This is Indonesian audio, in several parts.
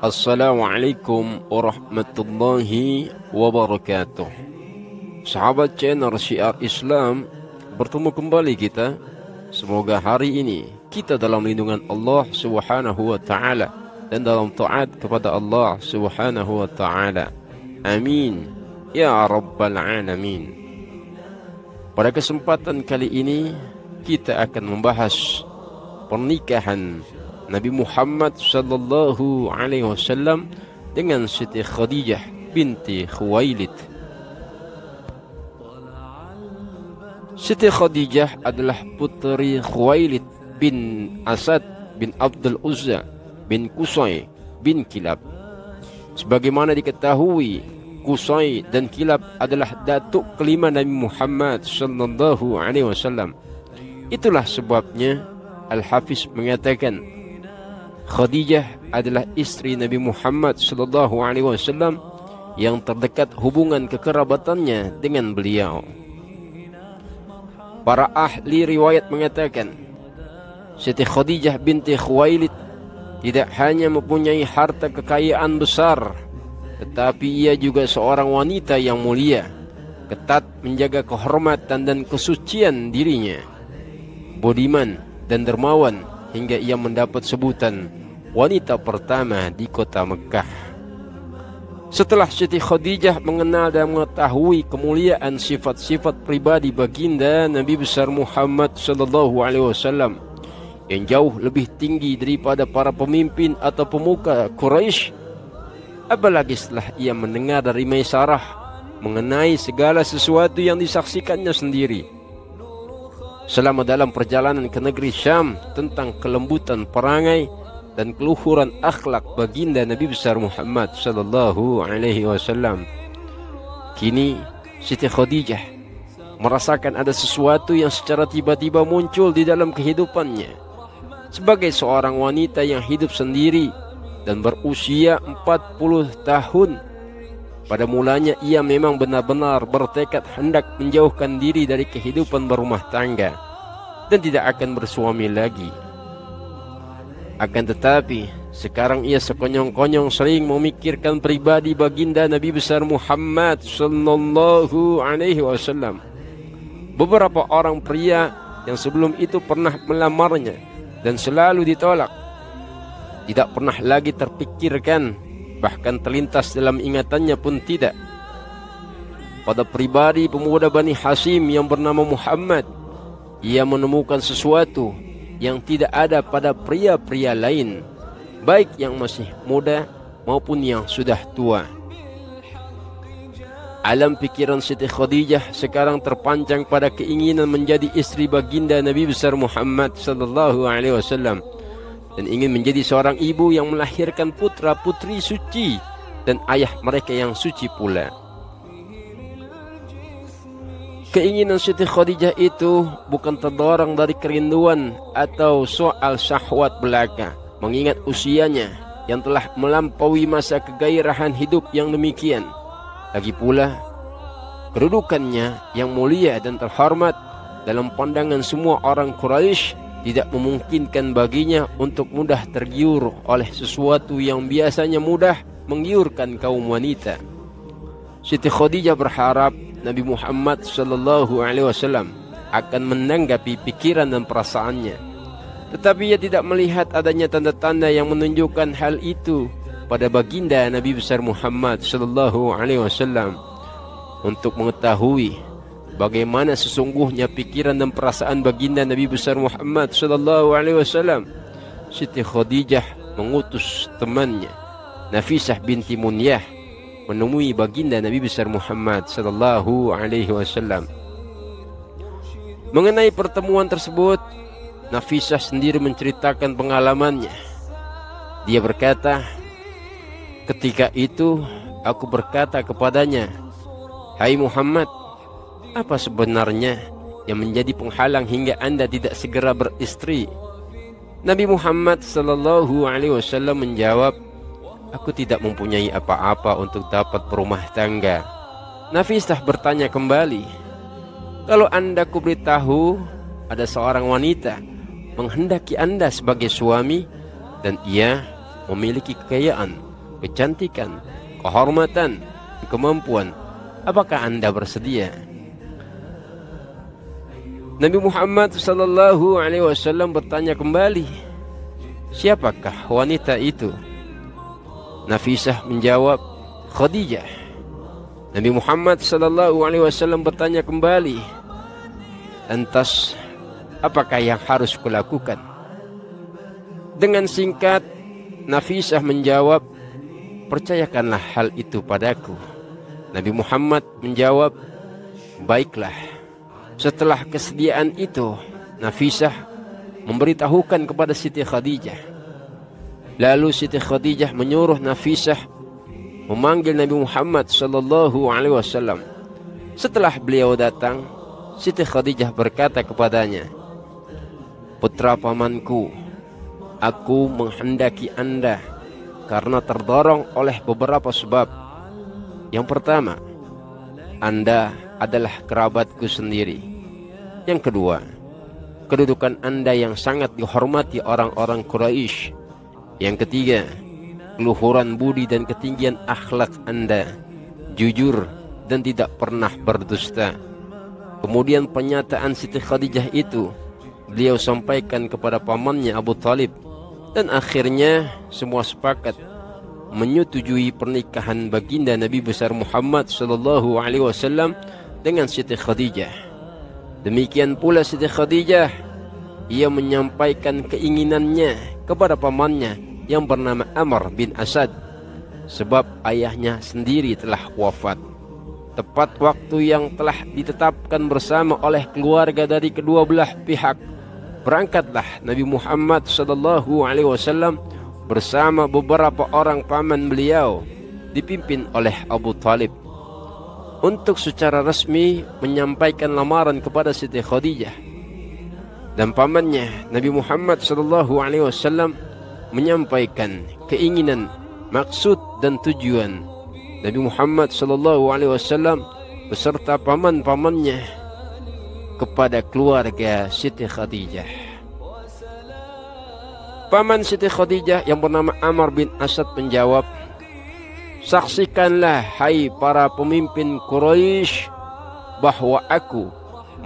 Assalamualaikum warahmatullahi wabarakatuh. Sahabat channel Syiar Islam, bertemu kembali kita. Semoga hari ini kita dalam lindungan Allah Subhanahu wa taala dan dalam taat kepada Allah Subhanahu wa taala. Amin ya rabbal alamin. Pada kesempatan kali ini kita akan membahas pernikahan Nabi Muhammad sallallahu alaihi wasallam dengan Siti Khadijah binti Khuwailid. Siti Khadijah adalah putri Khuwailid bin Asad bin Abdul Uzza bin Qusay bin Kilab. Sebagaimana diketahui, Qusay dan Kilab adalah datuk kelima Nabi Muhammad sallallahu alaihi wasallam. Itulah sebabnya Al-Hafiz mengatakan Khadijah adalah istri Nabi Muhammad sallallahu alaihi wasallam yang terdekat hubungan kekerabatannya dengan beliau. Para ahli riwayat mengatakan Siti Khadijah binti Khuwailid tidak hanya mempunyai harta kekayaan besar, tetapi ia juga seorang wanita yang mulia, ketat menjaga kehormatan dan kesucian dirinya, budiman dan dermawan, hingga ia mendapat sebutan wanita pertama di kota Mekah. Setelah Siti Khadijah mengenal dan mengetahui kemuliaan sifat-sifat pribadi baginda Nabi besar Muhammad sallallahu alaihi wasallam yang jauh lebih tinggi daripada para pemimpin atau pemuka Quraisy, apalagi setelah ia mendengar dari Maisarah mengenai segala sesuatu yang disaksikannya sendiri selama dalam perjalanan ke negeri Syam tentang kelembutan perangai dan keluhuran akhlak baginda Nabi besar Muhammad sallallahu alaihi wasallam. Kini Siti Khadijah merasakan ada sesuatu yang secara tiba-tiba muncul di dalam kehidupannya. Sebagai seorang wanita yang hidup sendiri dan berusia 40 tahun, pada mulanya ia memang benar-benar bertekad hendak menjauhkan diri dari kehidupan berumah tangga dan tidak akan bersuami lagi. Akan tetapi sekarang ia sekonyong-konyong sering memikirkan pribadi baginda Nabi besar Muhammad sallallahu alaihi wasallam. Beberapa orang pria yang sebelum itu pernah melamarnya dan selalu ditolak tidak pernah lagi terpikirkan, bahkan terlintas dalam ingatannya pun tidak. Pada pribadi pemuda Bani Hashim yang bernama Muhammad, ia menemukan sesuatu yang tidak ada pada pria-pria lain, baik yang masih muda maupun yang sudah tua. Alam pikiran Siti Khadijah sekarang terpancang pada keinginan menjadi istri baginda Nabi besar Muhammad sallallahu alaihi wasallam dan ingin menjadi seorang ibu yang melahirkan putra-putri suci dan ayah mereka yang suci pula. Keinginan Siti Khadijah itu bukan terdorong dari kerinduan atau soal syahwat belaka, mengingat usianya yang telah melampaui masa kegairahan hidup yang demikian. Lagi pula, kedudukannya yang mulia dan terhormat dalam pandangan semua orang Quraisy tidak memungkinkan baginya untuk mudah tergiur oleh sesuatu yang biasanya mudah menggiurkan kaum wanita. Siti Khadijah berharap Nabi Muhammad sallallahu alaihi wasallam akan menanggapi pikiran dan perasaannya, tetapi ia tidak melihat adanya tanda-tanda yang menunjukkan hal itu pada baginda Nabi besar Muhammad sallallahu alaihi wasallam. Untuk mengetahui bagaimana sesungguhnya pikiran dan perasaan baginda Nabi besar Muhammad sallallahu alaihi wasallam, Siti Khadijah mengutus temannya Nafisah binti Munyah menemui baginda Nabi besar Muhammad sallallahu alaihi wasallam. Mengenai pertemuan tersebut, Nafisah sendiri menceritakan pengalamannya. Dia berkata, "Ketika itu aku berkata kepadanya, 'Hai Muhammad, apa sebenarnya yang menjadi penghalang hingga Anda tidak segera beristri?' Nabi Muhammad sallallahu alaihi wasallam menjawab, 'Aku tidak mempunyai apa-apa untuk dapat berumah tangga.' Nafisah bertanya kembali, 'Kalau Anda kuberitahu ada seorang wanita menghendaki Anda sebagai suami dan ia memiliki kekayaan kecantikan, kehormatan, kemampuan. Apakah Anda bersedia? Nabi Muhammad sallallahu alaihi wasallam bertanya kembali, siapakah wanita itu? Nafisah menjawab, Khadijah. Nabi Muhammad sallallahu alaihi wasallam bertanya kembali, lantas apakah yang harus kulakukan? Dengan singkat, Nafisah menjawab, percayakanlah hal itu padaku. Nabi Muhammad menjawab, baiklah. Setelah kesediaan itu, Nafisah memberitahukan kepada Siti Khadijah. Lalu Siti Khadijah menyuruh Nafisah memanggil Nabi Muhammad sallallahu alaihi wasallam. Setelah beliau datang, Siti Khadijah berkata kepadanya, putra pamanku, aku menghendaki Anda karena terdorong oleh beberapa sebab. Yang pertama, Anda adalah kerabatku sendiri. Yang kedua, kedudukan Anda yang sangat dihormati orang-orang Quraisy. Yang ketiga, keluhuran budi dan ketinggian akhlak Anda, jujur dan tidak pernah berdusta. Kemudian pernyataan Siti Khadijah itu beliau sampaikan kepada pamannya Abu Talib, dan akhirnya semua sepakat menyetujui pernikahan baginda Nabi besar Muhammad sallallahu alaihi wasallam dengan Siti Khadijah. Demikian pula Siti Khadijah, ia menyampaikan keinginannya kepada pamannya yang bernama Amr bin Asad, sebab ayahnya sendiri telah wafat. Tepat waktu yang telah ditetapkan bersama oleh keluarga dari kedua belah pihak, berangkatlah Nabi Muhammad sallallahu alaihi wasallam bersama beberapa orang paman beliau, dipimpin oleh Abu Talib, untuk secara resmi menyampaikan lamaran kepada Siti Khadijah. Dan pamannya Nabi Muhammad sallallahu alaihi wasallam menyampaikan keinginan, maksud dan tujuan Nabi Muhammad sallallahu alaihi wasallam beserta paman-pamannya kepada keluarga Siti Khadijah. Paman Siti Khadijah yang bernama Amr bin Asad menjawab, saksikanlah hai para pemimpin Quraisy bahwa aku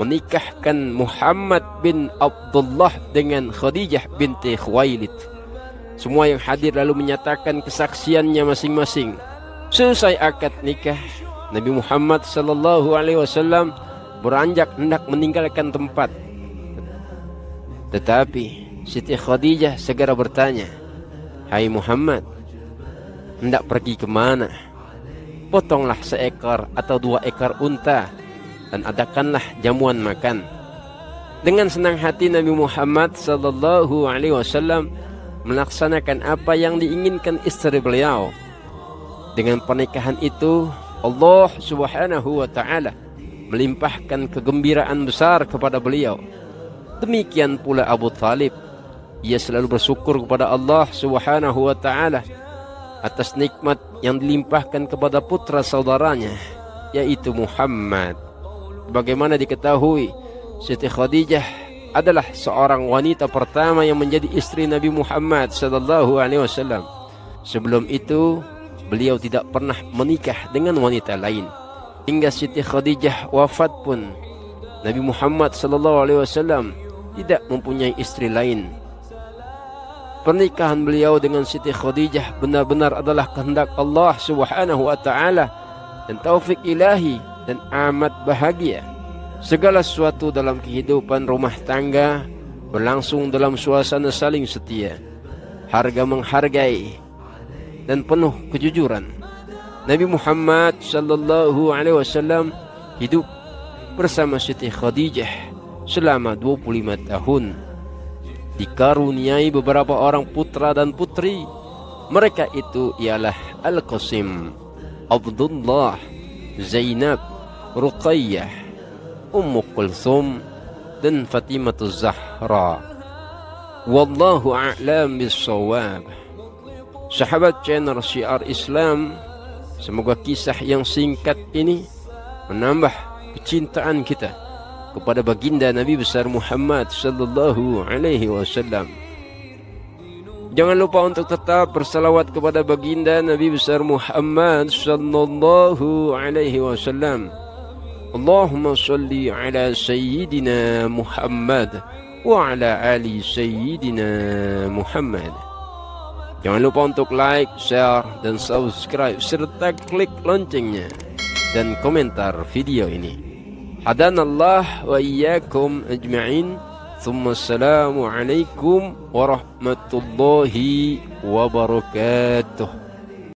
menikahkan Muhammad bin Abdullah dengan Khadijah binti Khuwailid. Semua yang hadir lalu menyatakan kesaksiannya masing-masing. Selesai akad nikah, Nabi Muhammad sallallahu alaihi wasallam beranjak hendak meninggalkan tempat. Tetapi Siti Khadijah segera bertanya, hai Muhammad, hendak pergi kemana? Potonglah seekor atau 2 ekor unta dan adakanlah jamuan makan. Dengan senang hati Nabi Muhammad sallallahu alaihi wasallam melaksanakan apa yang diinginkan istri beliau. Dengan pernikahan itu, Allah Subhanahu wa taala melimpahkan kegembiraan besar kepada beliau. Demikian pula Abu Talib, ia selalu bersyukur kepada Allah Subhanahu wa taala atas nikmat yang dilimpahkan kepada putra saudaranya, yaitu Muhammad. Bagaimana diketahui, Siti Khadijah adalah seorang wanita pertama yang menjadi istri Nabi Muhammad sallallahu alaihi wasallam. Sebelum itu, beliau tidak pernah menikah dengan wanita lain. Hingga Siti Khadijah wafat pun, Nabi Muhammad sallallahu alaihi wasallam tidak mempunyai istri lain. Pernikahan beliau dengan Siti Khadijah benar-benar adalah kehendak Allah Subhanahu wa taala dan taufik ilahi, dan amat bahagia. Segala sesuatu dalam kehidupan rumah tangga berlangsung dalam suasana saling setia, harga menghargai, dan penuh kejujuran. Nabi Muhammad sallallahu alaihi wasallam hidup bersama Siti Khadijah selama 25 tahun. Dikaruniai beberapa orang putra dan putri. Mereka itu ialah Al-Qasim, Abdullah, Zainab, Ruqayyah, Ummu Kulthum, dan Fatimatuz Zahra. Wallahu a'lam bis-shawab. Sahabat channel Syiar Islam, semoga kisah yang singkat ini menambah kecintaan kita kepada baginda Nabi besar Muhammad sallallahu alaihi wasallam. Jangan lupa untuk tetap bersalawat kepada baginda Nabi besar Muhammad sallallahu alaihi wasallam. Allahumma salli ala sayyidina Muhammad wa ala ali sayyidina Muhammad. Jangan lupa untuk like, share, dan subscribe serta klik loncengnya dan komentar video ini. Hadanallah wa iyyakum ajma'in. Assalamualaikum warahmatullahi wabarakatuh.